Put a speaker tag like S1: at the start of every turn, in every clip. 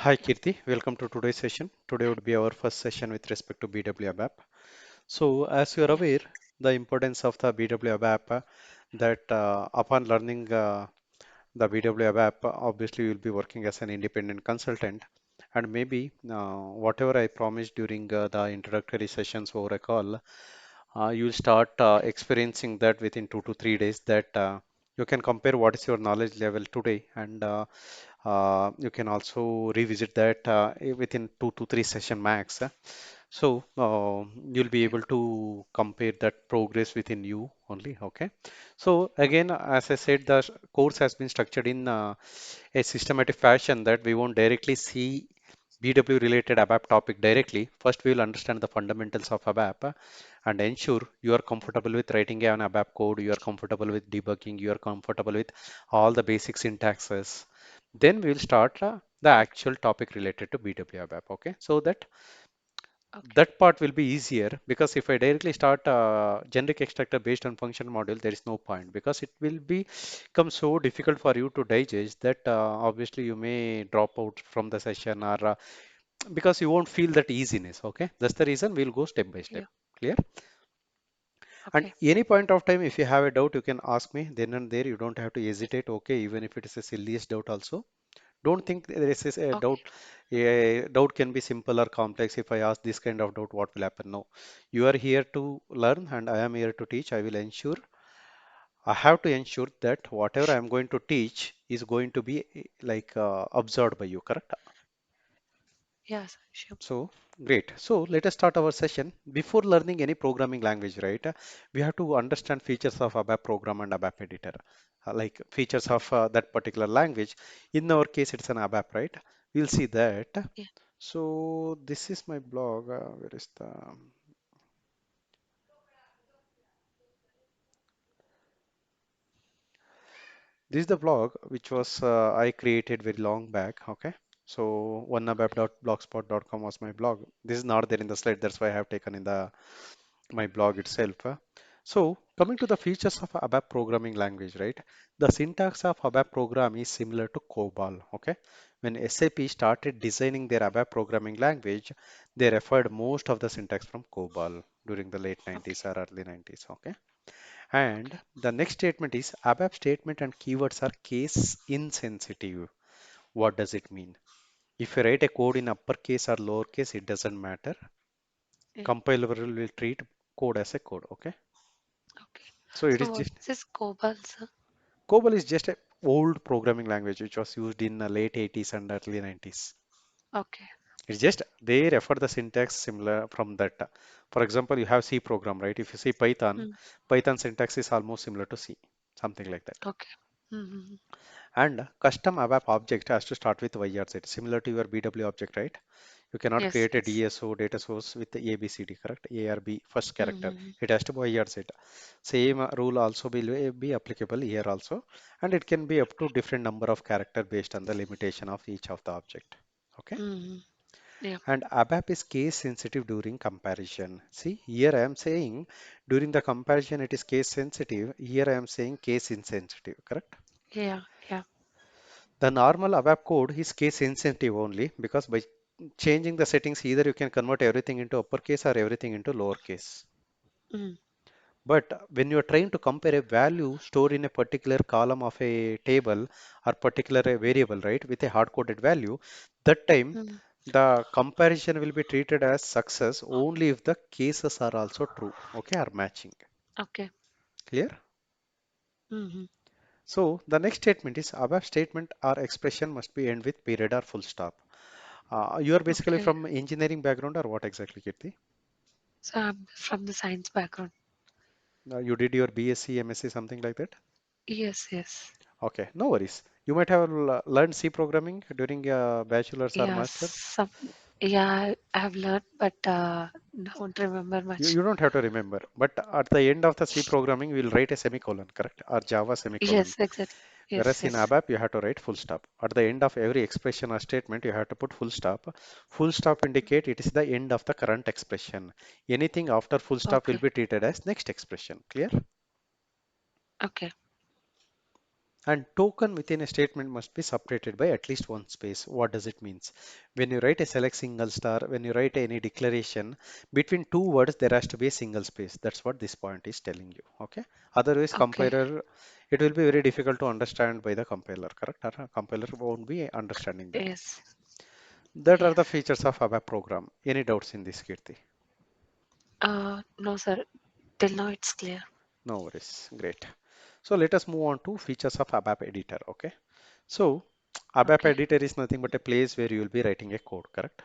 S1: Hi Kirti, welcome to today's session. Today would be our first session with respect to BW app. So as you are
S2: Yeah,
S1: aware, the importance of the BW app that upon learning the BW app, obviously you will be working as an independent consultant, and maybe whatever I promised during the introductory sessions over a call, you'll start experiencing that within 2 to 3 days that you can compare what is your knowledge level today and you can also revisit that within 2 to 3 session max. So you'll be
S2: okay,
S1: able to compare that progress within you only. Okay. So again, as I said, the course has been structured in a systematic fashion that we won't directly see BW related ABAP topic directly. First, we will understand the fundamentals of ABAP and ensure you are comfortable with writing an ABAP code, you are comfortable with debugging, you are comfortable with all the basic syntaxes. Then we will start the
S2: okay,
S1: actual topic related to BW ABAP. Okay, so that
S2: okay.
S1: that part will be easier because if I directly start generic extractor based on function module, there is no point because it will become so difficult for you to digest that obviously you may drop out from the session or because you won't feel that easiness. Okay, that's the reason we'll go step by step.
S2: Yeah,
S1: Clear? And
S2: okay,
S1: any point of time, if you have a doubt, you can ask me then and there. You don't have to hesitate. Okay, even if it is a silliest doubt also. Don't think there is a
S2: okay.
S1: doubt. A doubt can be simple or complex. If I ask this kind of doubt, what will happen? No, you are here to learn, and I am here to teach. I will ensure. I have to ensure that whatever I am going to teach is going to be like absorbed by you. Correct?
S2: Yes, sure.
S1: So great. So let us start our session. Before learning any programming language, right? We have to understand features of ABAP program and ABAP editor, like features of that particular language. In our case, it's an ABAP, right? We'll see that.
S2: Yeah,
S1: So this is my blog. Where is the? This is the blog which was I created very long back. Okay. So
S2: okay,
S1: oneabap.blogspot.com was my blog. This is not there in the slide. That's why I have taken in the my blog itself. So coming to
S2: okay.
S1: the features of ABAP programming language, right? The syntax of ABAP program is similar to COBOL. Okay. When SAP started designing their ABAP programming language, they referred most of the syntax from COBOL during the late 90s
S2: Okay,
S1: or early 90s. Okay. And
S2: okay.
S1: the next statement is ABAP statement and keywords are case insensitive. What does it mean? If you write a code in uppercase or lowercase, it doesn't matter.
S2: Yeah,
S1: Compiler will treat code as a code. Okay.
S2: okay.
S1: So it is
S2: So what
S1: just
S2: is this COBOL, sir?
S1: COBOL is just a old programming language which was used in the late 80s and early 90s.
S2: Okay.
S1: It's just they refer the syntax similar from that. For example, you have C program, right? If you see Python,
S2: Mm,
S1: Python syntax is almost similar to C, something like that.
S2: okay. Mm-hmm.
S1: And custom ABAP object has to start with YRZ, similar to your BW object, right? You cannot
S2: Yes,
S1: create a
S2: yes.
S1: DSO data source with the ABCD, correct? A or B first character.
S2: Mm-hmm.
S1: It has to be YRZ. Same rule also will be applicable here also, and it can be up to different number of character based on the limitation of each of the object. Okay.
S2: Mm-hmm. Yeah,
S1: And ABAP is case sensitive during comparison. See, here I am saying during the comparison it is case sensitive. Here I am saying case insensitive, correct?
S2: yeah, yeah.
S1: The normal ABAP code is case insensitive only because by changing the settings, either you can convert everything into uppercase or everything into lowercase.
S2: Mm,
S1: But when you are trying to compare a value stored in a particular column of a table or particular variable, right, with a hard-coded value, that time
S2: mm,
S1: the comparison will be treated as success only if the cases are also true, okay, or matching.
S2: okay.
S1: Clear?
S2: Mm-hmm.
S1: So the next statement is above statement or expression must be end with period or full stop. You are basically
S2: Okay.
S1: from engineering background or what exactly, Kirti?
S2: So I'm from the science background.
S1: You did your BSc, MSc, something like that?
S2: Yes, yes.
S1: Okay, no worries. You might have learned C programming during bachelor's or
S2: Yeah,
S1: master's.
S2: some. Yeah, I have learned, but don't remember much.
S1: You don't have to remember. But at the end of the C programming, we'll write a semicolon, correct? Or Java semicolon.
S2: Yes, exactly. Yes,
S1: Whereas in
S2: yes.
S1: ABAP, you have to write full stop. At the end of every expression or statement, you have to put full stop. Full stop indicate it is the end of the current expression. Anything after full stop will
S2: Okay,
S1: be treated as next expression. Clear?
S2: okay.
S1: And token within a statement must be separated by at least one space. What does it means? When you write a select single star, when you write any declaration, between two words there has to be a single space. That's what this point is telling you. Okay. Otherwise,
S2: Okay.
S1: compiler, it will be very difficult to understand by the compiler. Correct? Compiler won't be understanding that.
S2: Yes.
S1: That are
S2: Yes.
S1: the features of ABAP program. Any doubts in this, Kirti?
S2: No, sir. Till now it's clear.
S1: No worries. Great. So let us move on to features of ABAP editor. Okay. So ABAP
S2: Okay.
S1: editor is nothing but a place where you will be writing a code, correct?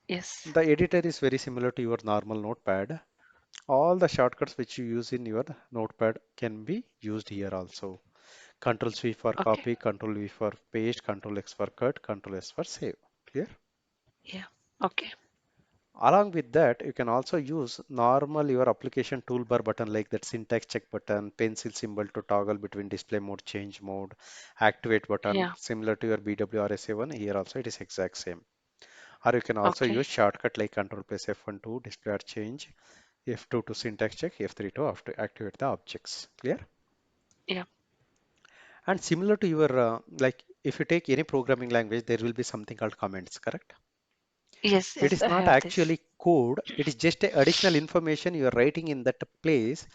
S2: Yes.
S1: The editor is very similar to your normal notepad. All the shortcuts which you use in your notepad can be used here also. Control C for
S2: Okay.
S1: copy, Control V for paste, Control X for cut, Control S for save. Clear?
S2: Yeah. Okay.
S1: Along with that, you can also use normal your application toolbar button like that syntax check button, pencil symbol to toggle between display mode, change mode, activate button,
S2: Yeah.
S1: similar to your BWRSA1. Here also it is exact same. Or you can also
S2: Okay.
S1: use shortcut like Control plus F1 to display or change, F2 to syntax check, F3 to activate the objects. Clear?
S2: Yeah.
S1: And similar to your like if you take any programming language, there will be something called comments, correct?
S2: Yes.
S1: It
S2: Yes.
S1: is
S2: I
S1: not
S2: have this.
S1: actually code, it is just a additional information you are writing in that place,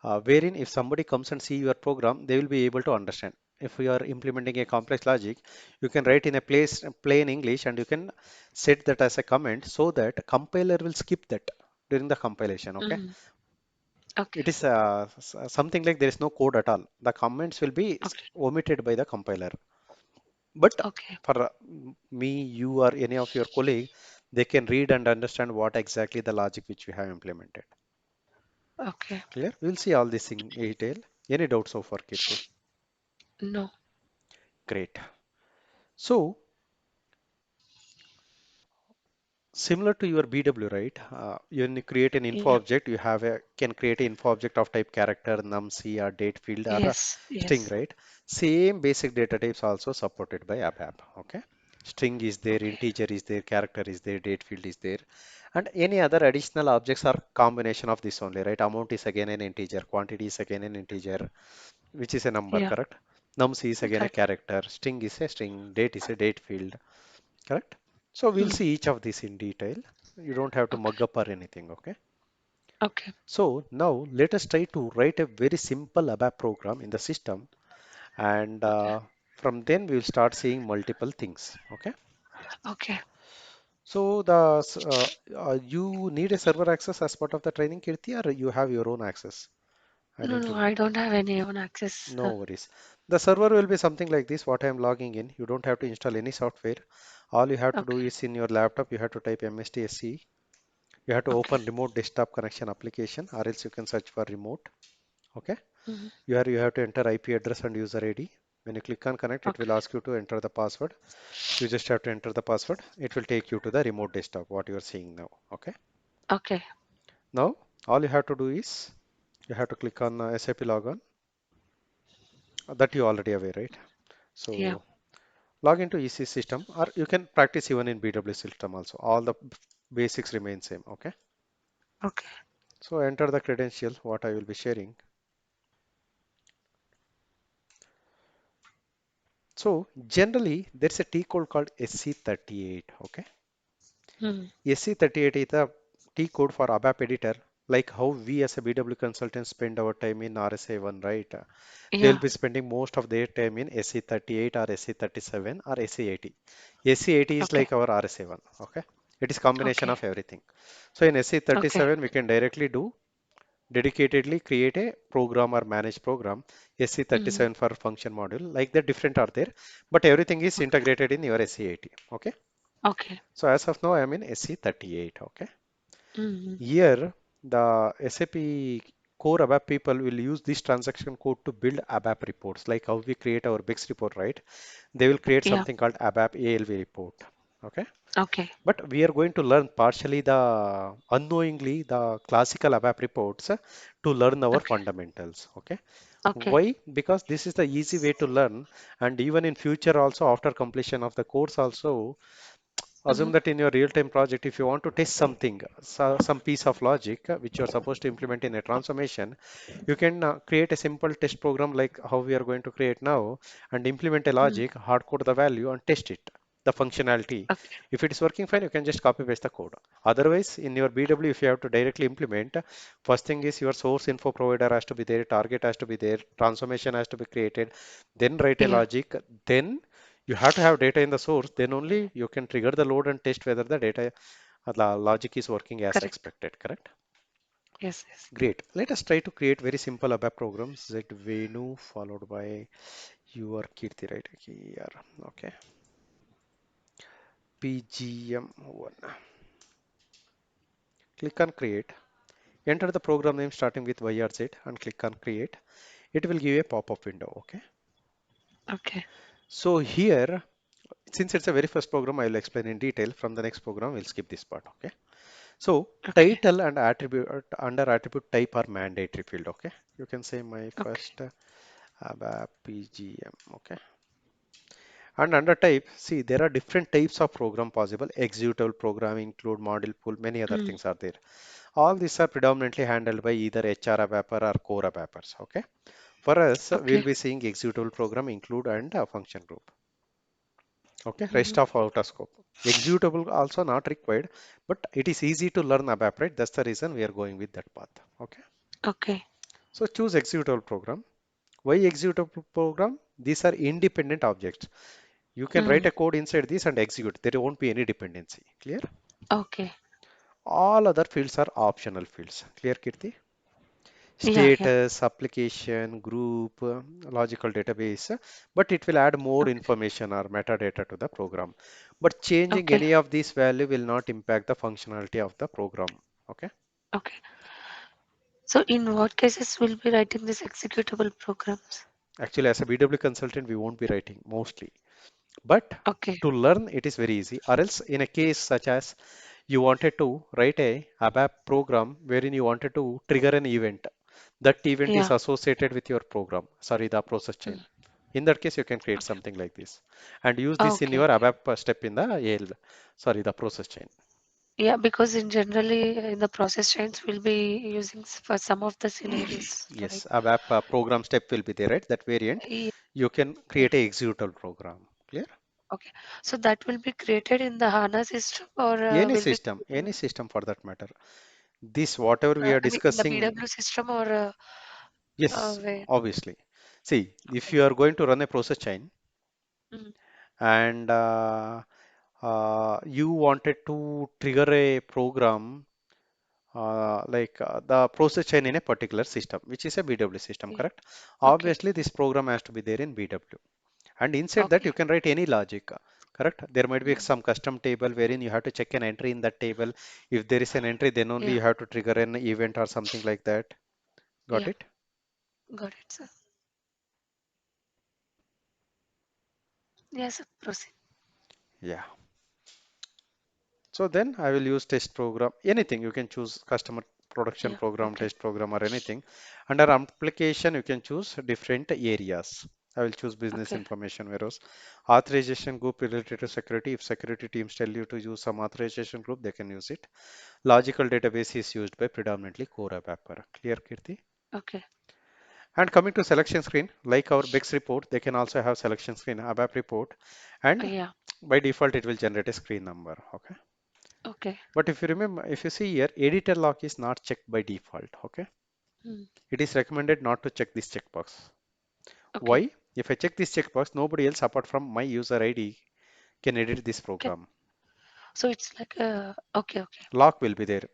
S1: wherein if somebody comes and see your program, they will be able to understand. If you are implementing a complex logic, you can write in a place plain English and you can set that as a comment so that compiler will skip that during the compilation. Okay,
S2: Mm. Okay.
S1: it is something like there is no code at all. The comments will be
S2: Okay.
S1: omitted by the compiler. But
S2: Okay.
S1: for me, you or any of your colleague, they can read and understand what exactly the logic which we have implemented.
S2: Okay.
S1: Clear? We'll see all this in detail. Any doubts so far, Kirti?
S2: No.
S1: Great. So similar to your BW, right? When you create an info
S2: Yeah.
S1: object, you have a can create an info object of type character, num_c, or date field, or a
S2: Yes.
S1: string,
S2: Yes.
S1: right? Same basic data types also supported by ABAP. Okay, string is there,
S2: Okay.
S1: integer is there, character is there, date field is there, and any other additional objects are combination of this only, right? Amount is again an integer, quantity is again an integer, which is a number,
S2: Yeah.
S1: correct? Num_c is again a
S2: Correct.
S1: character, string is a string, date is a date field. Correct? So we'll
S2: Mm.
S1: see each of these in detail. You don't have to
S2: Okay.
S1: mug up or anything, okay?
S2: Okay.
S1: So now let us try to write a very simple ABAP program in the system, and
S2: Okay.
S1: from then we'll start seeing multiple things, okay?
S2: Okay.
S1: So you need a server access as part of the training, Kirti, or you have your own access? I
S2: No,
S1: didn't
S2: no,
S1: remember.
S2: I don't have any own access.
S1: No worries. The server will be something like this, what I am logging in. You don't have to install any software. All you have to do
S2: Okay.
S1: is in your laptop, you have to type mstsc. You have to
S2: Okay.
S1: open remote desktop connection application, or else you can search for remote. Okay.
S2: Mm.
S1: You have to enter IP address and user ID. When you click on connect, it will
S2: Okay.
S1: ask you to enter the password. You just have to enter the password. It will take you to the remote desktop, what you are seeing now. Okay.
S2: Okay.
S1: Now, all you have to do is you have to click on SAP logon. That you already aware, right?
S2: Yeah.
S1: So log into EC system, or you can practice even in BW system also. All the basics remain same. Okay.
S2: Okay.
S1: So enter the credential, what I will be sharing. So generally, there's a T code called SC38. Okay,
S2: Mm.
S1: SC38 is the T code for ABAP editor, like how we as a BW consultant spend our time in RSA1, right? They will
S2: Yeah.
S1: be spending most of their time in SC38 or SC37 or SC80. SC80 is
S2: Okay.
S1: like our RSA1. Okay, it is combination
S2: Okay.
S1: of everything. So in
S2: Okay.
S1: SC37, we can directly do dedicatedly create a program or manage program.
S2: Mm.
S1: SC37 for function module, like the different are there, but everything is
S2: Okay.
S1: integrated in your SC80. Okay.
S2: Okay.
S1: So as of now, I'm in SC38. Okay.
S2: Mm.
S1: Here, the SAP core ABAP people will use this transaction code to build ABAP reports, like how we create our BIX report, right? They will create
S2: Yeah.
S1: something called ABAP ALV report. Okay.
S2: Okay.
S1: But we are going to learn partially the unknowingly the classical ABAP reports to learn our
S2: Okay.
S1: fundamentals. Okay.
S2: Okay.
S1: Why? Because this is the easy way to learn, and even in future also after completion of the course also Assume that in your real-time project, if you want to test something, some piece of logic which you're supposed to implement in a transformation, you can create a simple test program like how we are going to create now and implement a
S2: Mm.
S1: logic, hard code the value and test it, the functionality.
S2: Okay.
S1: If it is working fine, you can just copy paste the code. Otherwise, in your BW, if you have to directly implement, first thing is your source info provider has to be there, target has to be there, transformation has to be created, then write a
S2: Yeah.
S1: logic, then you have to have data in the source, then only you can trigger the load and test whether the data the logic is working as
S2: Correct.
S1: expected, correct?
S2: Yes. Yes.
S1: Great. Let us try to create very simple ABAP programs. Z Venu followed by your Kirti, right? Here. Okay. PGM1. Click on create. Enter the program name starting with Y or Z and click on create. It will give a pop-up window. Okay.
S2: Okay.
S1: So here, since it's a very first program, I will explain in detail. From the next program, we'll skip this part. Okay. So
S2: Okay.
S1: title and attribute under attribute type are mandatory field. Okay. You can say my
S2: Okay.
S1: first ABAP PGM. Okay. And under type, see, there are different types of program possible. Executable program include module pool, many other
S2: Mm.
S1: things are there. All these are predominantly handled by either HR ABAPer or core ABAPers. Okay. For us, we'll
S2: Okay.
S1: be seeing executable program include and a function group. Okay.
S2: Hmm.
S1: Rest of out of scope. Executable also not required, but it is easy to learn ABAP, right? That's the reason we are going with that path. Okay.
S2: Okay.
S1: So choose executable program. Why executable program? These are independent objects. You can write
S2: Mm.
S1: a code inside this and execute. There won't be any dependency. Clear?
S2: Okay.
S1: All other fields are optional fields. Clear, Kirti?
S2: Yeah. Yeah.
S1: Status, application, group, logical database, but it will add more
S2: Okay.
S1: information or metadata to the program. But changing
S2: Okay.
S1: any of these value will not impact the functionality of the program. Okay.
S2: Okay. So in what cases will be writing these executable programs?
S1: Actually, as a BW consultant, we won't be writing mostly. But
S2: Okay.
S1: to learn, it is very easy. Or else, in a case such as you wanted to write a ABAP program wherein you wanted to trigger an event. That event is
S2: Yeah.
S1: associated with your program, sorry, the process chain.
S2: Mm.
S1: In that case, you can create
S2: Okay.
S1: something like this and use this in
S2: Okay.
S1: your
S2: Okay.
S1: ABAP step in the sorry, the process chain.
S2: Yeah, because in generally in the process chains we'll be using for some of the scenarios, right?
S1: Yes, ABAP program step will be there, right? That variant,
S2: Yeah.
S1: you can
S2: Yeah.
S1: create a executable program. Clear?
S2: Okay. So that will be created in the HANA system or will be
S1: Any system for that matter. This, whatever we are
S2: I mean in the
S1: discussing,
S2: BW system or
S1: yes,
S2: where?
S1: obviously. See, if
S2: Okay.
S1: you are going to run a process chain
S2: Mm.
S1: and you wanted to trigger a program the process chain in a particular system, which is a BW system,
S2: Yeah.
S1: correct?
S2: Okay.
S1: Obviously, this program has to be there in BW. And inside that, you
S2: Okay.
S1: can write any logic, correct? There might be
S2: Mm.
S1: some custom table wherein you have to check an entry in that table. If there is an entry, then only
S2: Yeah.
S1: you have to trigger an event or something like that. Got
S2: Yeah.
S1: it?
S2: Got it, sir. Yes, sir. Proceed.
S1: Yeah. So then I will use test program, anything you can choose customer production
S2: Yeah.
S1: program,
S2: Okay.
S1: test program or anything. Under application, you can choose different areas. I will choose business
S2: Okay.
S1: information warehouse. Authorization group related to security. If security teams tell you to use some authorization group, they can use it. Logical database is used by predominantly core ABAP. Clear, Kirti?
S2: Okay.
S1: And coming to selection screen, like our BEX report, they can also have selection screen ABAP report. And
S2: Yeah.
S1: by default, it will generate a screen number. Okay.
S2: Okay.
S1: But if you remember, if you see here, editor lock is not checked by default. Okay.
S2: Mm.
S1: It is recommended not to check this checkbox.
S2: Okay.
S1: Why? If I check this checkbox, nobody else apart from my user ID can edit this
S2: Can,
S1: program.
S2: so it's like okay. Okay.
S1: Lock will be there.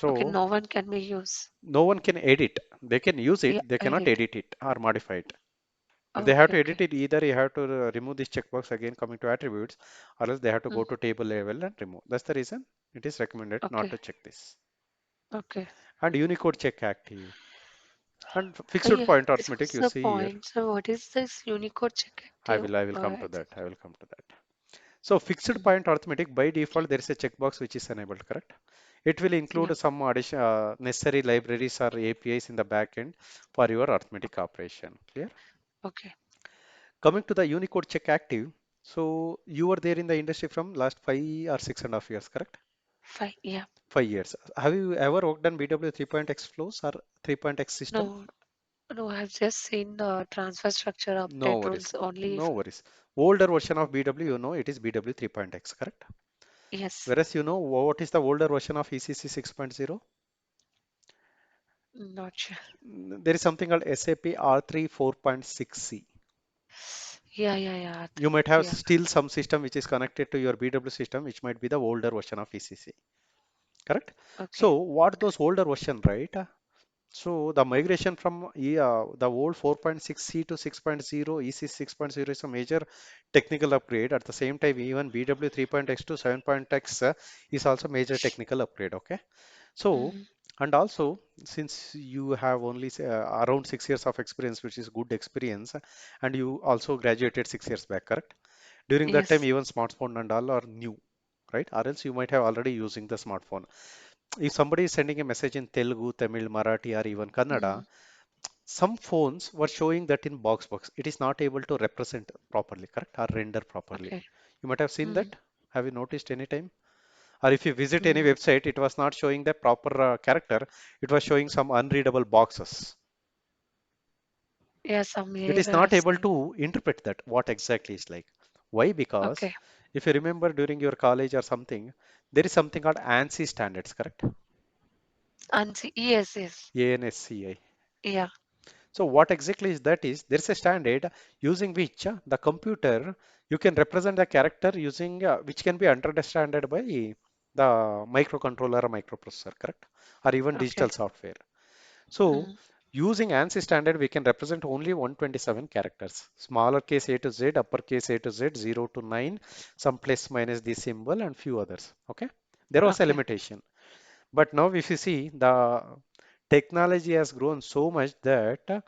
S2: Okay.
S1: So
S2: No one can be used.
S1: no one can edit. They can use
S2: Yeah.
S1: it, they cannot
S2: Edit.
S1: edit it or modify it. If they have
S2: Okay.
S1: to
S2: Okay.
S1: edit it, either you have to remove this checkbox again coming to attributes, or else they have to
S2: Mm.
S1: go to table level and remove. That's the reason it is recommended not
S2: Okay.
S1: to check this.
S2: Okay.
S1: And Unicode check active. And fixed
S2: Yeah.
S1: point
S2: This
S1: arithmetic
S2: was
S1: you
S2: the
S1: see here.
S2: point. So what is this Unicode check active?
S1: I will come to that.
S2: Exactly.
S1: I will come to that. So fixed
S2: Mm.
S1: point arithmetic by default there is a checkbox which is enabled, correct? It will
S2: Yeah.
S1: include some addition necessary libraries or APIs in the backend for your arithmetic operation. Clear?
S2: Okay.
S1: Coming to the Unicode check active. So you were there in the industry from last 5 or 6.5 years, correct?
S2: Fine. Yeah.
S1: 5 years. Have you ever worked on BW 3.x flows or 3.x system?
S2: No, no, I've just seen the transfer structure of
S1: No
S2: 10
S1: worries.
S2: rules only.
S1: No worries. Older version of BW, you know, it is BW 3.x, correct?
S2: Yes,
S1: Whereas you know what is the older version of ECC 6.0?
S2: not sure.
S1: There is something called SAP R3 4.6C.
S2: Yeah, yeah, yeah.
S1: You
S2: Three.
S1: might have
S2: Yeah.
S1: still some system which is connected to your BW system, which might be the older version of ECC, correct?
S2: Okay.
S1: So what those older version, right? So the migration from the old 4.6C to 6.0, EC 6.0 is a major technical upgrade. At the same time, even BW 3.x to 7.x is also major technical upgrade. Okay. So,
S2: Mm,
S1: and also since you have only around 6 years of experience, which is good experience, and you also graduated 6 years back, correct? During that time,
S2: yes.
S1: even smartphone and all are new, right? Or else you might have already using the smartphone. If somebody is sending a message in Telugu, Tamil, Marathi, or even Kannada,
S2: Mm,
S1: some phones were showing that in box. It is not able to represent properly, correct? Or render properly.
S2: okay.
S1: You might have seen
S2: Mm,
S1: that. Have you noticed any time? Or if you visit any
S2: mm,
S1: website, it was not showing the proper character. It was showing some unreadable boxes.
S2: yeah, some
S1: It
S2: here
S1: is
S2: I
S1: not
S2: have
S1: able
S2: seen.
S1: to interpret that what exactly is like. Why? Because
S2: Okay.
S1: if you remember during your college or something, there is something called ANSI standards, correct?
S2: And yes, yes.
S1: ANSCI.
S2: Yeah.
S1: So what exactly is that is there is a standard using which the computer you can represent the character using which can be understood by the microcontroller or microprocessor, correct? Or even digital
S2: Okay.
S1: software. So
S2: Mm,
S1: using ANSI standard, we can represent only 127 characters. Smaller case A to Z, uppercase A to Z, 0 to 9, some plus minus the symbol and few others. Okay. There was a
S2: okay.
S1: limitation. But now if you see the technology has grown so much that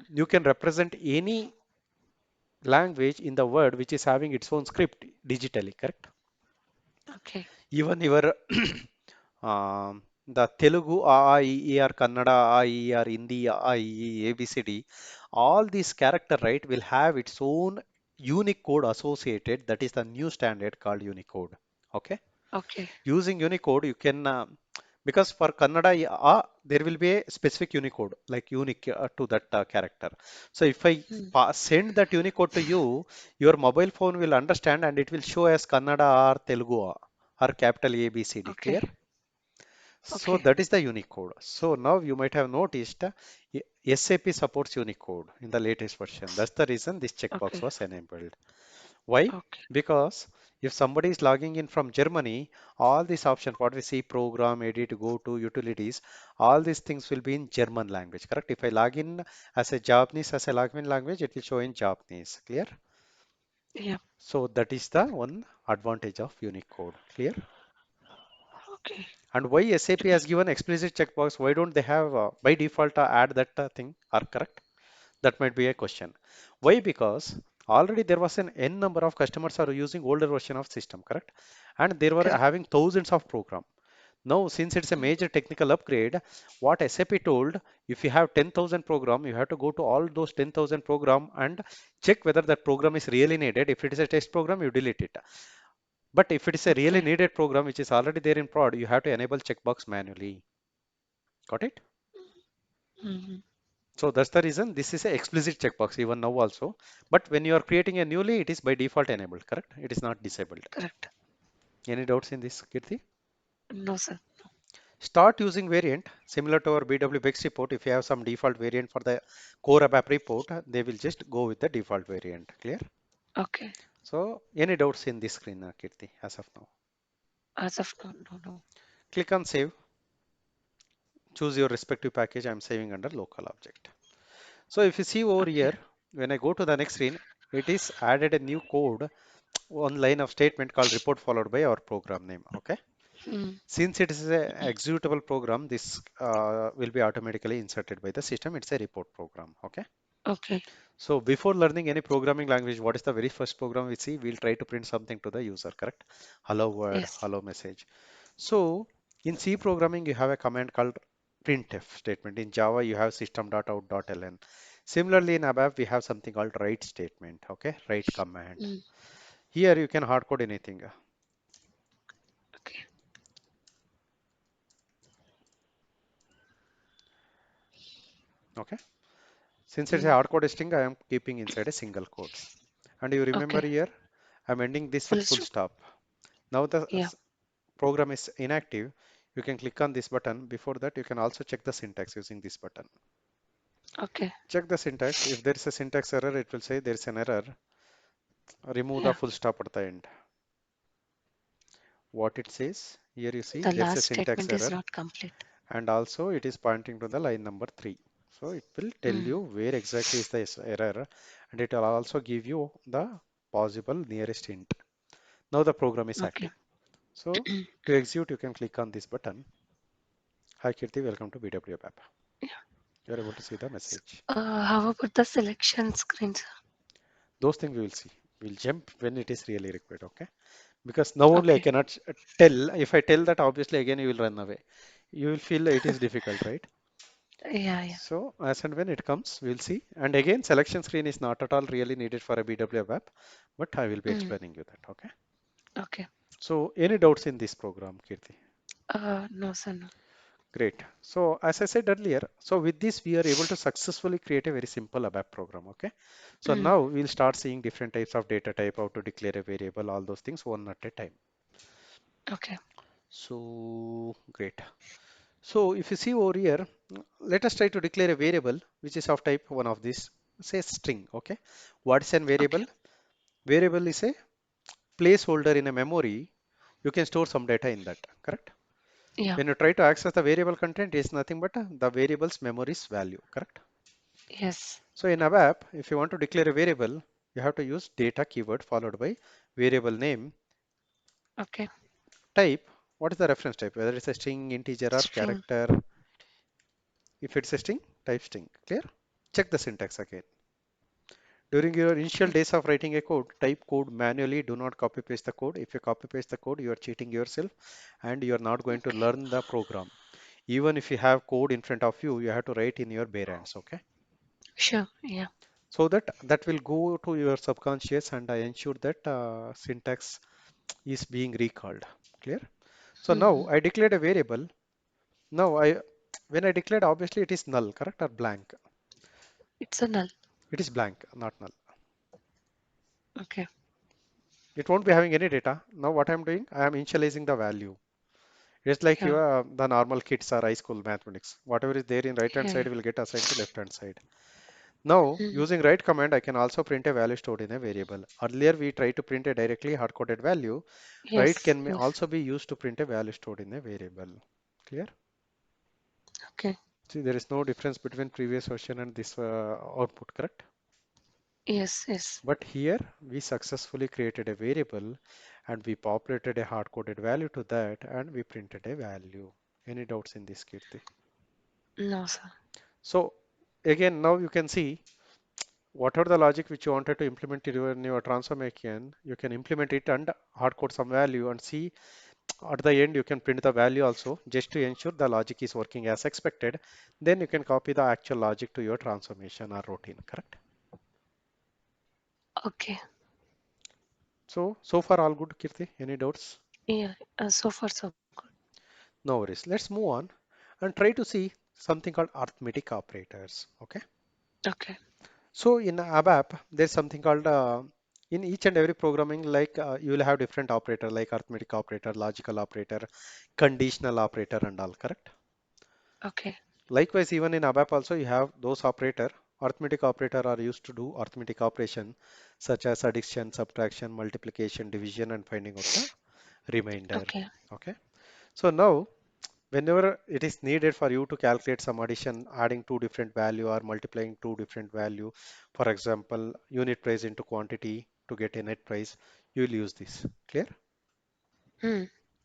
S1: you can represent any language in the world which is having its own script digitally, correct?
S2: Okay.
S1: Even your the Telugu A, I, E, E, or Kannada A, I, E, or Hindi A, I, E, A, B, C, D, all these character, right, will have its own unique code associated. That is the new standard called Unicode. Okay.
S2: Okay.
S1: Using Unicode, you can because for Kannada, there will be a specific Unicode, like unique to that character. So if I
S2: Mm,
S1: send that Unicode to you, your mobile phone will understand and it will show as Kannada or Telugu or capital A, B, C, D.
S2: okay.
S1: Clear? So
S2: Okay.
S1: that is the Unicode. So now you might have noticed SAP supports Unicode in the latest version. That's the reason this checkbox
S2: Okay.
S1: was enabled. Why?
S2: Okay.
S1: Because if somebody is logging in from Germany, all these options, what we see, program, edit, go to, utilities, all these things will be in German language, correct? If I log in as a Japanese, as a login language, it will show in Japanese, clear?
S2: Yeah.
S1: So that is the one advantage of Unicode, clear?
S2: Okay.
S1: And why SAP has given explicit checkbox? Why don't they have by default add that thing? Are correct? That might be a question. Why? Because already there was an n number of customers are using older version of system, correct? And they were
S2: Correct.
S1: having thousands of program. Now, since it's a
S2: Mm,
S1: major technical upgrade, what SAP told, if you have 10,000 program, you have to go to all those 10,000 program and check whether that program is really needed. If it is a test program, you delete it. But if it is a really
S2: okay.
S1: needed program, which is already there in prod, you have to enable checkbox manually. Got it?
S2: Mm,
S1: So that's the reason this is a explicit checkbox even now also. But when you are creating a newly, it is by default enabled, correct? It is not disabled.
S2: correct.
S1: Any doubts in this, Kirti?
S2: No, sir.
S1: Start using variant similar to our BW Bex report. If you have some default variant for the core ABAP report, they will just go with the default variant. Clear?
S2: Okay.
S1: So any doubts in this screen, Kirti, as of now?
S2: As of now, no, no.
S1: Click on save. Choose your respective package. I'm saving under local object. So if you see over
S2: Okay.
S1: here, when I go to the next screen, it is added a new code, one line of statement called report followed by our program name. Okay.
S2: Mm,
S1: Since it is a executable program, this will be automatically inserted by the system. It's a report program. Okay.
S2: okay.
S1: So before learning any programming language, what is the very first program we see? We'll try to print something to the user, correct? Hello world,
S2: Yes.
S1: hello message. So in C programming, you have a command called printf statement. In Java, you have system.out.ln. Similarly, in ABAP, we have something called write statement, okay, write command.
S2: Mm.
S1: Here you can hard code anything,
S2: Okay.
S1: okay. Since it's a
S2: Mm.
S1: hard code string, I am keeping inside a single quotes. And you remember
S2: Okay.
S1: here, I'm ending this with
S2: Full
S1: full
S2: stop.
S1: stop. Now the
S2: Yeah.
S1: program is inactive. You can click on this button. Before that, you can also check the syntax using this button.
S2: Okay.
S1: Check the syntax. If there is a syntax error, it will say there is an error. Remove the
S2: Yeah.
S1: full stop at the end. What it says, here you see
S2: The
S1: there is a
S2: last
S1: syntax
S2: statement is
S1: error,
S2: not complete.
S1: and also it is pointing to the line number 3. So it will tell
S2: Mm.
S1: you where exactly is the error, and it will also give you the possible nearest hint. Now the program is
S2: Okay.
S1: active. So to execute, you can click on this button. Hi Kirti, welcome to BW app.
S2: Yeah.
S1: You are able to see the message.
S2: How about the selection screen, sir?
S1: Those things we will see. We'll jump when it is really required, okay? Because now only I
S2: Okay.
S1: cannot tell. If I tell that, obviously again you will run away. You will feel it is difficult, right?
S2: Yeah. Yeah.
S1: So as and when it comes, we'll see. And again, selection screen is not at all really needed for a BW app, but I will be
S2: Mm.
S1: explaining you that, okay?
S2: Okay.
S1: So any doubts in this program, Kirti?
S2: No, sir. No.
S1: Great. So as I said earlier, so with this we are able to successfully create a very simple ABAP program. Okay. So
S2: Mm.
S1: now we'll start seeing different types of data type, how to declare a variable, all those things one at a time.
S2: Okay.
S1: So great. So if you see over here, let us try to declare a variable which is of type one of these, say string. Okay. What is a
S2: Okay.
S1: variable? Variable is a placeholder in a memory. You can store some data in that. Correct.
S2: Yeah.
S1: When you try to access the variable content, it is nothing but the variable's memory's value. Correct.
S2: Yes.
S1: So in ABAP, if you want to declare a variable, you have to use data keyword followed by variable name,
S2: Okay.
S1: type. What is the reference type? Whether it's a string, integer, or
S2: String.
S1: character. If it's a string, type string. Clear? Check the syntax again. During your initial
S2: Okay.
S1: days of writing a code, type code manually. Do not copy paste the code. If you copy paste the code, you are cheating yourself and you are not going to
S2: Okay.
S1: learn the program. Even if you have code in front of you, you have to write in your bare hands. Okay?
S2: Sure. Yeah.
S1: So that will go to your subconscious and I ensure that syntax is being recalled. Clear? So now
S2: Mm-hmm.
S1: I declared a variable. Now when I declared, obviously it is null, correct, or blank?
S2: It's a null.
S1: It is blank, not null.
S2: Okay.
S1: It won't be having any data. Now what I'm doing, I am initializing the value. It's like
S2: Yeah.
S1: your the normal kids or high school mathematics. Whatever is there in right hand
S2: Yeah. Yeah.
S1: side will get assigned to left hand side. Now
S2: Mm.
S1: using write command, I can also print a value stored in a variable. Earlier we tried to print a directly hard coded value. Write
S2: Yes.
S1: can
S2: Yes.
S1: also be used to print a value stored in a variable. Clear?
S2: Okay.
S1: See, there is no difference between previous version and this output, correct?
S2: Yes. Yes.
S1: But here we successfully created a variable and we populated a hard-coded value to that and we printed a value. Any doubts in this, Kirti?
S2: No, sir.
S1: So again, now you can see whatever the logic which you wanted to implement in your transformation, you can implement it and hard code some value and see at the end you can print the value also just to ensure the logic is working as expected. Then you can copy the actual logic to your transformation or routine, correct?
S2: Okay.
S1: So far all good, Kirti. Any doubts?
S2: Yeah. So far, so good.
S1: No worries. Let's move on and try to see something called arithmetic operators. Okay.
S2: Okay.
S1: So in ABAP, there's something called in each and every programming, like you will have different operator like arithmetic operator, logical operator, conditional operator, and all. Correct.
S2: Okay.
S1: Likewise, even in ABAP also you have those operator. Arithmetic operator are used to do arithmetic operation such as addition, subtraction, multiplication, division, and finding out the remainder.
S2: Okay.
S1: Okay. So now whenever it is needed for you to calculate some addition, adding two different value or multiplying two different value, for example, unit price into quantity to get a net price, you will use this. Clear?
S2: Hmm.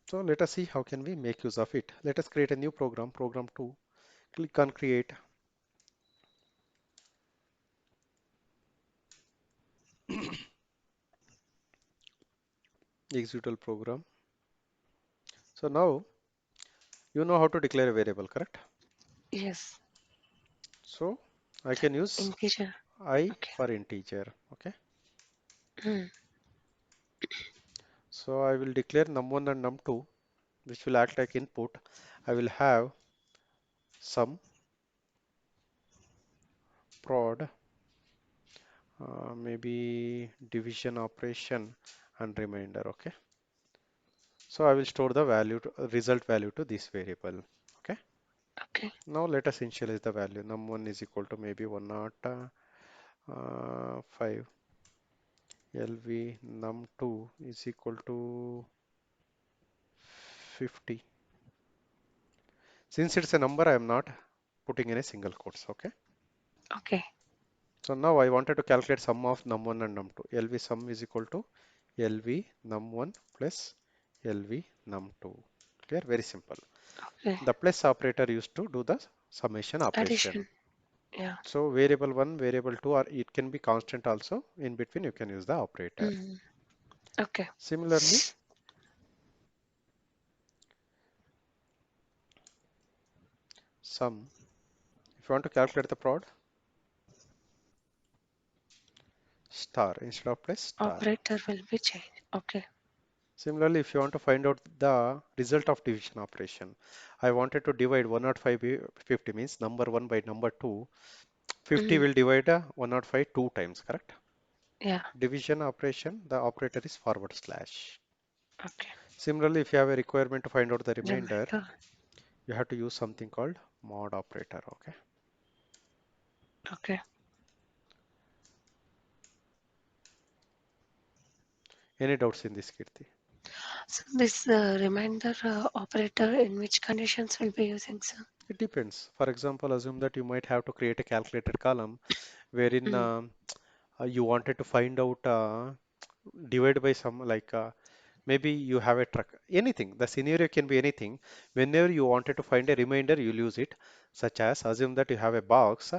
S1: So let us see how can we make use of it. Let us create a new program, program 2. Click on create, executable program. So now you know how to declare a variable, correct?
S2: Yes.
S1: So I can use
S2: Integer.
S1: I
S2: Okay.
S1: for integer. Okay.
S2: Mm.
S1: So I will declare num1 and num2, which will act like input. I will have sum prod, maybe division operation and remainder. Okay. So I will store the value to, result value to this variable. Okay.
S2: Okay.
S1: Now let us initialize the value. Num1 is equal to maybe 105. LV num2 is equal to 50. Since it's a number, I am not putting in a single quotes. Okay.
S2: Okay.
S1: So now I wanted to calculate sum of num1 and num2. LV sum is equal to LV num1 plus LV num2. Clear? Very simple.
S2: Okay.
S1: The plus operator used to do the summation operation.
S2: Addition. Yeah.
S1: So variable 1, variable 2, or it can be constant also. In between, you can use the operator.
S2: Mm. Okay.
S1: Similarly, sum, if you want to calculate the prod, star instead of plus star.
S2: Operator will be changed. Okay.
S1: Similarly, if you want to find out the result of division operation, I wanted to divide 105 by 50 means number 1 by number 2. 50
S2: Mm.
S1: will divide 105 two times, correct?
S2: Yeah.
S1: Division operation, the operator is forward slash.
S2: Okay.
S1: Similarly, if you have a requirement to find out the remainder,
S2: Remainder.
S1: you have to use something called mod operator. Okay.
S2: Okay.
S1: Any doubts in this, Kirti?
S2: So this reminder operator in which conditions will be using, sir?
S1: It depends. For example, assume that you might have to create a calculated column wherein
S2: Mm.
S1: you wanted to find out divide by some like maybe you have a truck, anything. The scenario can be anything. Whenever you wanted to find a remainder, you'll use it, such as assume that you have a box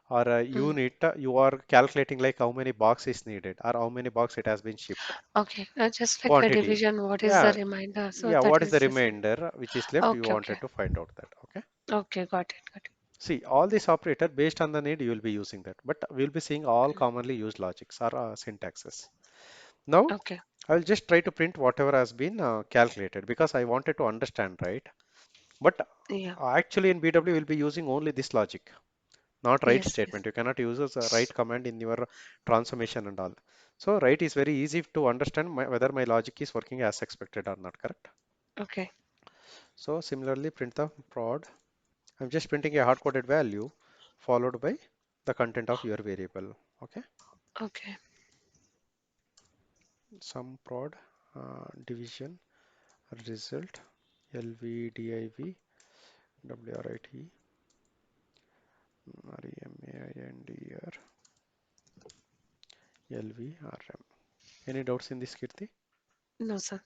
S1: or a
S2: Mm.
S1: unit, you are calculating like how many box is needed or how many box it has been shipped.
S2: Okay. Just like a
S1: Quantity.
S2: division, what is the
S1: Yeah,
S2: reminder? So
S1: yeah.
S2: that
S1: What is
S2: is
S1: the
S2: the same.
S1: remainder which is left? You
S2: Okay. Okay.
S1: wanted to find out that. Okay.
S2: Okay. Got it. Got it.
S1: See, all these operator based on the need, you will be using that. But we'll be seeing all commonly used logics or syntaxes. Now,
S2: Okay.
S1: I'll just try to print whatever has been calculated because I wanted to understand, right? But
S2: Yeah.
S1: actually in BW we'll be using only this logic, not write
S2: Yes. Yes.
S1: statement. You cannot use as a write command in your transformation and all. So write is very easy to understand whether my logic is working as expected or not, correct?
S2: Okay.
S1: So similarly print the prod. I'm just printing a hard-coded value followed by the content of your variable. Okay.
S2: Okay.
S1: Sum prod division result LVDIV WRIT REMAINDR LVRM. Any doubts in this, Kirti?
S2: No, sir.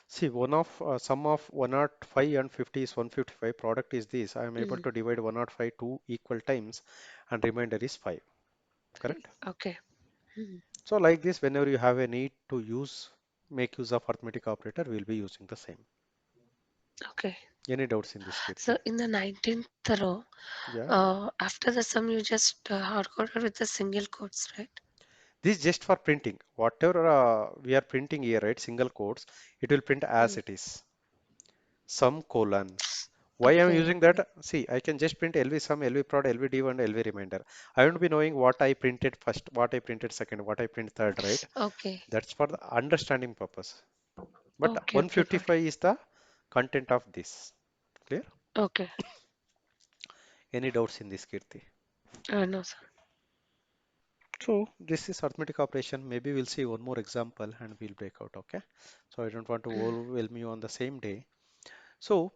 S1: See, one of sum of 105 and 50 is 155. Product is this. I am able
S2: Mm.
S1: to divide 105 two equal times, and remainder is 5. Correct?
S2: Okay. Mm.
S1: So, like this, whenever you have a need to make use of arithmetic operator, we'll be using the same.
S2: Okay.
S1: Any doubts in this,
S2: So
S1: Kirti?
S2: in the 19th row,
S1: Yeah.
S2: after the sum, you just hard coded with the single quotes, right?
S1: This is just for printing. Whatever we are printing here, right? Single quotes, it will print as
S2: Mm.
S1: it is. Sum colon. Why I'm
S2: Okay.
S1: using
S2: Okay.
S1: that? See, I can just print LV sum, LV prod, LV div, and LV remainder. I won't be knowing what I printed first, what I printed second, what I print third, right?
S2: Okay.
S1: That's for the understanding purpose. But
S2: Okay. Okay. Got it.
S1: 155 is the content of this. Clear?
S2: Okay.
S1: Any doubts in this, Kirti?
S2: No, sir.
S1: So this is arithmetic operation. Maybe we'll see one more example and we'll break out. Okay. So I don't want to
S2: Mm.
S1: overwhelm you on the same day. So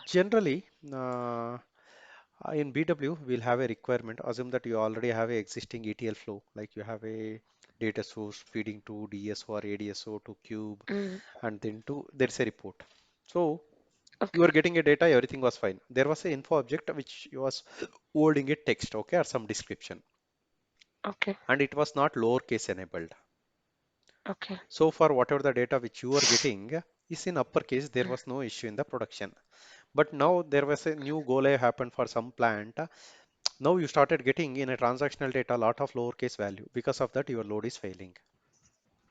S1: generally, in BW, we'll have a requirement. Assume that you already have a existing ETL flow, like you have a data source feeding to DSO or ADSO to cube,
S2: Mm.
S1: and then to there's a report. So you are
S2: Okay.
S1: getting a data, everything was fine. There was a info object which was holding a text, okay, or some description,
S2: Okay.
S1: and it was not lowercase enabled.
S2: Okay.
S1: So for whatever the data which you are getting is in uppercase, there
S2: Mm.
S1: was no issue in the production. But now there was a new go live happened for some plant. Now you started getting in a transactional data a lot of lowercase value. Because of that, your load is failing.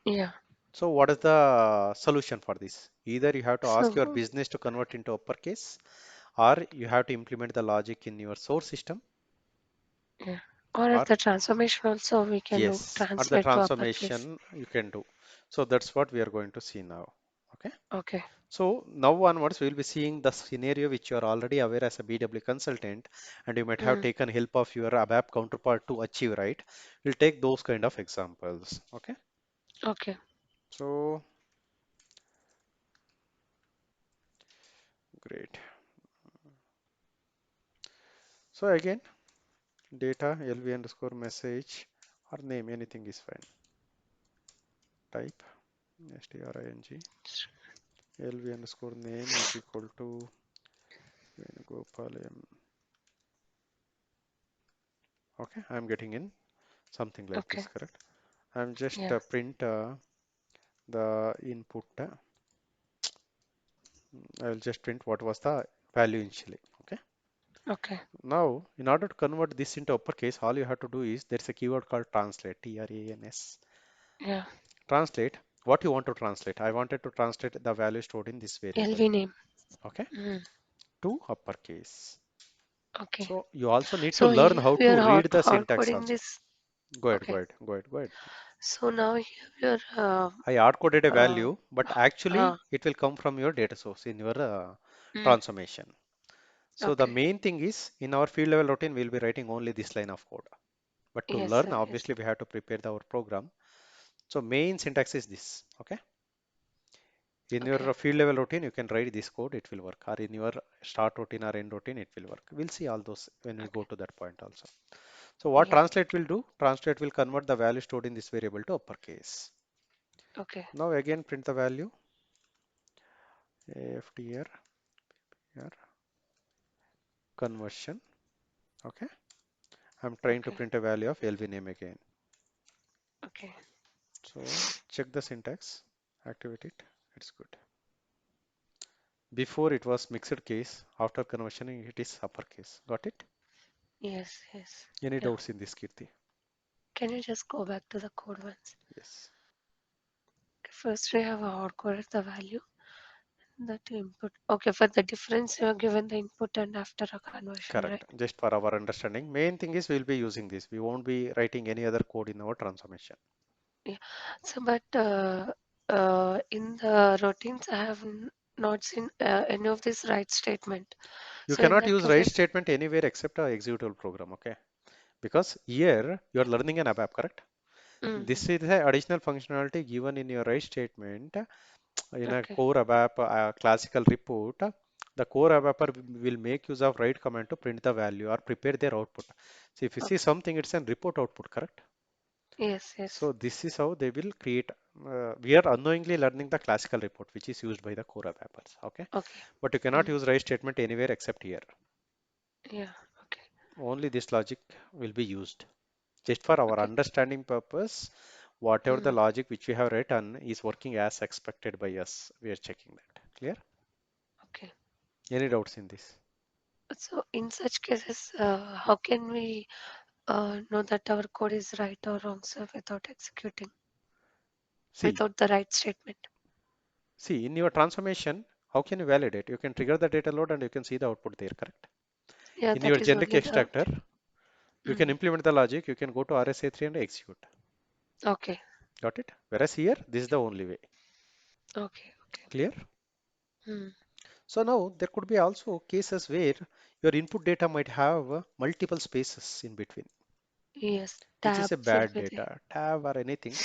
S2: Yeah.
S1: So what is the solution for this? Either you have to ask your
S2: So
S1: business to convert into uppercase, or you have to implement the logic in your source system,
S2: yeah. Or
S1: or
S2: at the transformation also we can do
S1: yes, at the
S2: translate to uppercase.
S1: transformation you can do. So that's what we are going to see now. Okay.
S2: Okay.
S1: So now onwards, we'll be seeing the scenario which you are already aware as a BW consultant, and you might have
S2: Mm.
S1: taken help of your ABAP counterpart to achieve, right? We'll take those kind of examples. Okay.
S2: Okay.
S1: So great. So again, data LV underscore message or name, anything is fine. Type string LV underscore name is equal to Venugopalam. Okay, I'm getting in something like
S2: Okay.
S1: this, correct? I'm just
S2: Yeah.
S1: print the input. I'll just print what was the value initially. Okay.
S2: Okay.
S1: Now, in order to convert this into uppercase, all you have to do is there's a keyword called translate, Trans.
S2: Yeah.
S1: Translate what you want to translate. I wanted to translate the value stored in this variable.
S2: LV name.
S1: Okay.
S2: Mm.
S1: To uppercase.
S2: Okay.
S1: So you also need to
S2: So
S1: learn
S2: here
S1: how
S2: we
S1: to
S2: are
S1: read the
S2: hard
S1: syntax
S2: coding
S1: also.
S2: this.
S1: Go ahead, go
S2: Okay.
S1: ahead, go ahead, go ahead.
S2: So now here we are.
S1: I hard coded a
S2: Uh,
S1: value, but actually
S2: uh,
S1: it will come from your data source in your
S2: mm.
S1: transformation. So the
S2: Okay.
S1: main thing is in our field level routine, we'll be writing only this line of code. But to
S2: Yes,
S1: learn,
S2: sir. Yes.
S1: obviously we have to prepare our program. So main syntax is this. Okay. In
S2: Okay.
S1: your field level routine, you can write this code, it will work. Or in your start routine or end routine, it will work. We'll see all those when we go
S2: Okay.
S1: to that point also. So what
S2: Yeah.
S1: translate will do? Translate will convert the value stored in this variable to uppercase.
S2: Okay.
S1: Now again print the value AFTR here, conversion. Okay. I'm trying to
S2: Okay.
S1: print a value of LV name again.
S2: Okay.
S1: So check the syntax, activate it. It's good. Before it was mixed case, after conversioning it is uppercase. Got it?
S2: Yes. Yes.
S1: Any
S2: Yeah.
S1: doubts in this, Kirti?
S2: Can you just go back to the code once?
S1: Yes.
S2: Okay, first we have hard coded the value that input. Okay, for the difference you have given the input and after a conversion,
S1: Correct.
S2: right?
S1: Just for our understanding, main thing is we'll be using this. We won't be writing any other code in our transformation.
S2: Yeah. So, but in the routines, I have not seen any of this right statement.
S1: You
S2: So in
S1: cannot
S2: that
S1: use
S2: case,
S1: write statement anywhere except a executable program, okay? Because here you are learning an ABAP, correct?
S2: mm,
S1: This is the additional functionality given in your write statement in a
S2: okay,
S1: core ABAP classical report. The core ABAPer will make use of write command to print the value or prepare their output. So if you see
S2: okay,
S1: something, it's a report output, correct?
S2: yes, yes,
S1: So this is how they will create. We are unknowingly learning the classical report, which is used by the core ABAPers. Okay,
S2: okay,
S1: but you cannot
S2: mm,
S1: use write statement anywhere except here.
S2: yeah, okay,
S1: Only this logic will be used. Just for our
S2: okay,
S1: understanding purpose, whatever the
S2: mm,
S1: logic which we have written is working as expected by us. We are checking that. Clear?
S2: okay.
S1: Any doubts in this?
S2: So in such cases, how can we know that our code is right or wrong, sir, without executing,
S1: See,
S2: without the right statement?
S1: see, in your transformation, how can you validate? You can trigger the data load and you can see the output there, correct?
S2: Yeah,
S1: In your
S2: that is
S1: generic
S2: only the.
S1: extractor, you can
S2: Mm,
S1: implement the logic. You can go to RSA3 and execute.
S2: okay,
S1: Got it? Whereas here, this is the only way.
S2: okay, okay.
S1: Clear?
S2: Mm,
S1: So now there could be also cases where your input data might have multiple spaces in between,
S2: yes,
S1: which is a
S2: tabs will
S1: bad
S2: be there.
S1: data, tab or anything.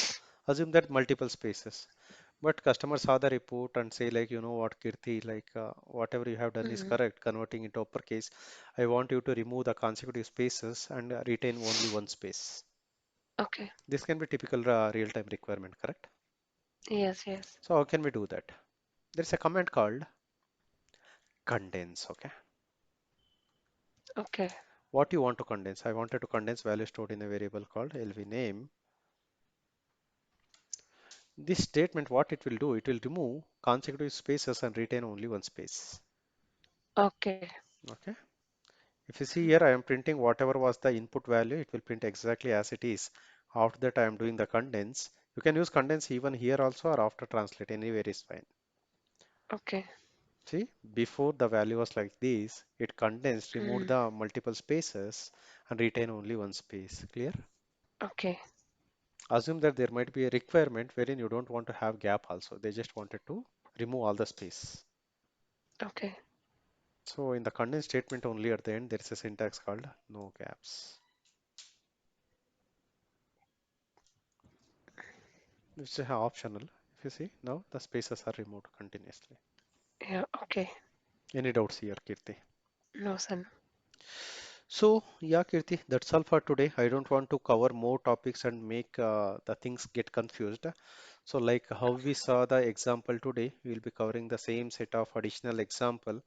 S1: Assume that multiple spaces. But customer saw the report and say like, you know what, Kirti, like whatever you have done is
S2: Mm,
S1: correct, converting into uppercase. I want you to remove the consecutive spaces and retain only one space.
S2: okay.
S1: This can be typical real-time requirement, correct?
S2: Yes, yes.
S1: So how can we do that? There's a command called condense, okay?
S2: Okay.
S1: What you want to condense? I wanted to condense value stored in a variable called LV name. This statement, what it will do, it will remove consecutive spaces and retain only one space.
S2: Okay.
S1: Okay. If you see here, I am printing whatever was the input value, it will print exactly as it is. After that, I am doing the condense. You can use condense even here also or after translate, anywhere is fine.
S2: Okay.
S1: See, before the value was like this, it condensed, removed
S2: Mm.
S1: the multiple spaces and retain only one space. Clear?
S2: Okay.
S1: Assume that there might be a requirement wherein you don't want to have gap also. They just wanted to remove all the space.
S2: Okay.
S1: So in the condense statement only at the end, there is a syntax called no gaps. It's optional. If you see now, the spaces are removed continuously.
S2: Yeah. Okay.
S1: Any doubts here, Kirti?
S2: No, son.
S1: So, yeah, Kirti, that's all for today. I don't want to cover more topics and make the things get confused. So, like how we saw the example today, we'll be covering the same set of additional example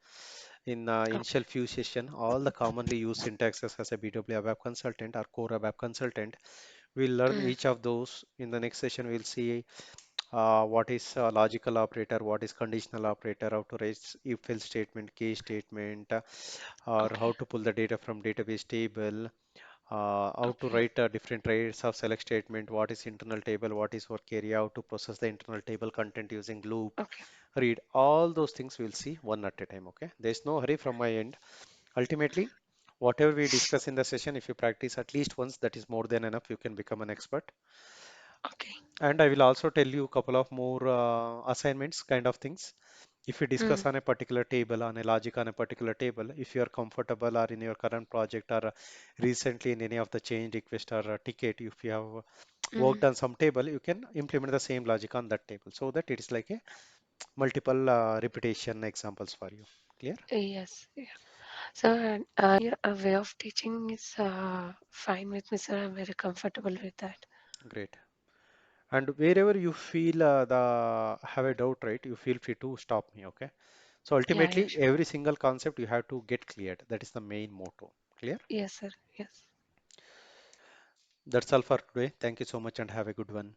S1: in initial
S2: Okay.
S1: few session. All the commonly used syntaxes as a BW ABAP consultant or core ABAP consultant. We'll learn
S2: Mm.
S1: each of those. In the next session, we'll see what is a logical operator, what is conditional operator, how to raise if-else statement, case statement, or how
S2: Okay.
S1: to pull the data from database table, how to
S2: Okay.
S1: write different types of select statement, what is internal table, what is work area, how to process the internal table content using loop,
S2: Okay.
S1: read. All those things we'll see one at a time, okay? There's no hurry from my end. Ultimately, whatever we discuss in the session, if you practice at least once, that is more than enough. You can become an expert.
S2: Okay.
S1: And I will also tell you a couple of more assignments kind of things. If you
S2: Mm.
S1: discuss on a particular table, on a logic on a particular table, if you are comfortable or in your current project or recently in any of the change request or ticket, if you have
S2: Mm.
S1: worked on some table, you can implement the same logic on that table so that it is like a multiple repetition examples for you. Clear?
S2: Yes. Yeah. So, your way of teaching is fine with me, sir. I'm very comfortable with that.
S1: Great. And wherever you feel the have a doubt, right, you feel free to stop me, okay? So
S2: Yeah. Yeah.
S1: ultimately,
S2: Sure.
S1: every single concept you have to get cleared. That is the main motto. Clear?
S2: Yes, sir. Yes.
S1: That's all for today. Thank you so much and have a good one.